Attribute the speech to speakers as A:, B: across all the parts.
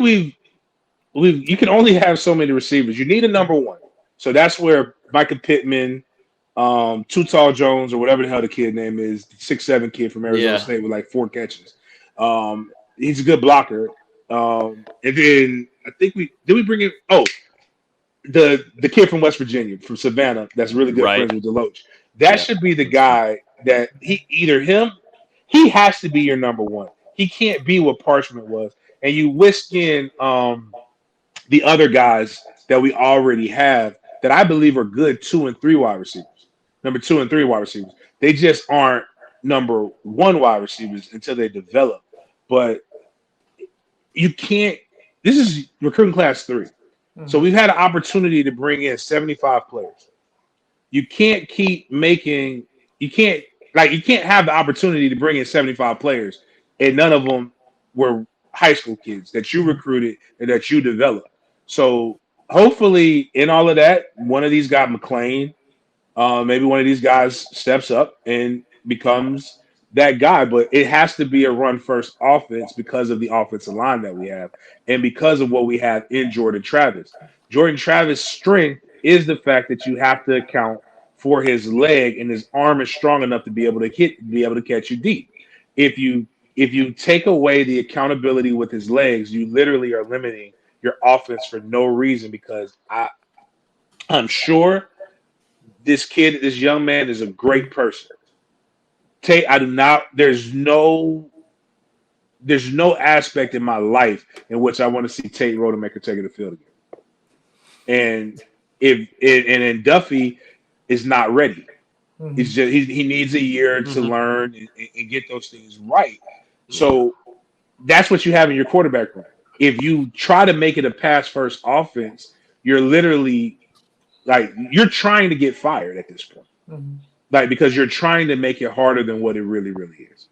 A: you can only have so many receivers. You need a number one. So that's where Micah Pittman, Too Tall Jones, or whatever the hell the kid name is, the 6'7" kid from Arizona
B: Yeah.
A: State with like 4 catches. He's a good blocker. And then I think we bring in the kid from West Virginia, from Savannah, that's really good
B: Right.
A: friends with Deloach. That
B: Yeah.
A: should be the guy that he has to be your number one. He can't be what Parchment was. And you whisk in the other guys that we already have that I believe are good 2 and 3 wide receivers. Number 2 and 3 wide receivers. They just aren't number one wide receivers until they develop. But you can't. This is recruiting class 3. So we've had an opportunity to bring in 75 players. You can't keep making. You can't have the opportunity to bring in 75 players, and none of them were high school kids that you recruited and that you developed. So hopefully, in all of that, one of these got McLean. Maybe one of these guys steps up and becomes that guy, but it has to be a run first offense because of the offensive line that we have and because of what we have in Jordan Travis. Jordan Travis' strength is the fact that you have to account for his leg, and his arm is strong enough to be able to catch you deep. If you take away the accountability with his legs, you literally are limiting your offense for no reason because I'm sure this young man is a great person. I do not. There's no aspect in my life in which I want to see Tate Rodemaker taking the field again. And then Duffy is not ready. He's just he needs a year to learn and get those things right. So that's what you have in your quarterback room. If you try to make it a pass first offense, you're literally you're trying to get fired at this point. Because you're trying to make it harder than what it really, really is.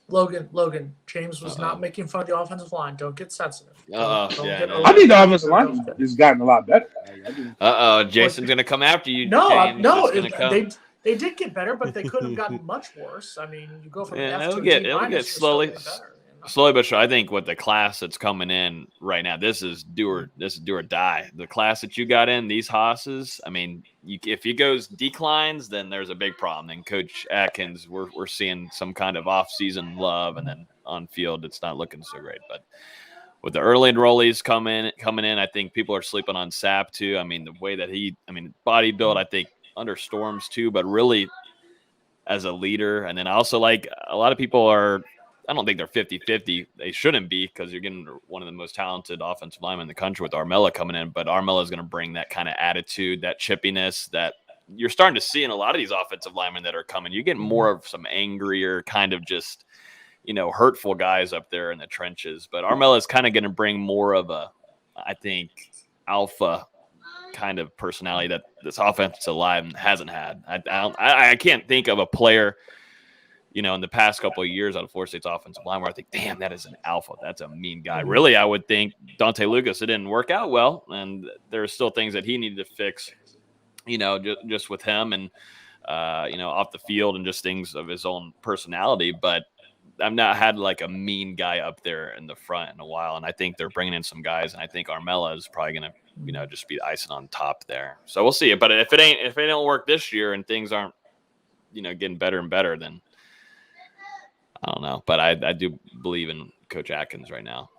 C: Logan, James was not making fun of the offensive line. Don't get sensitive. Don't
B: Yeah,
C: get
B: no.
A: I think the offensive line has gotten a lot better.
B: Jason's gonna come after you.
C: No,
B: James.
C: no,
B: It's gonna come.
C: they did get better, but they could have gotten much worse. I mean, you go from an F to a
B: it'll
C: D
B: get
C: minus,
B: slowly.
C: you're still getting better.
B: Slowly but sure. I think with the class that's coming in right now, this is do or die. The class that you got in, these hosses. I mean, if he goes declines, then there's a big problem. Then Coach Atkins, we're seeing some kind of off-season love, and then on field, it's not looking so great. But with the early enrollees coming in, I think people are sleeping on Sapp too. I mean, the way that body build, I think under Storms too, but really as a leader. And then also like a lot of people are. I don't think they're 50-50. They shouldn't be because you're getting one of the most talented offensive linemen in the country with Armella coming in. But Armella is going to bring that kind of attitude, that chippiness that you're starting to see in a lot of these offensive linemen that are coming. You get more of some angrier, kind of just, hurtful guys up there in the trenches. But Armella is kind of going to bring more of a, I think, alpha kind of personality that this offensive line hasn't had. I can't think of a player – in the past couple of years out of Florida State's offensive line where I think, damn, that is an alpha. That's a mean guy. Really, I would think Dante Lucas, it didn't work out well. And there are still things that he needed to fix, just with him and, off the field and just things of his own personality. But I've not had like a mean guy up there in the front in a while. And I think they're bringing in some guys. And I think Armella is probably going to, just be the icing on top there. So we'll see. But if it don't work this year and things aren't, getting better and better, then I don't know, but I do believe in Coach Atkins right now.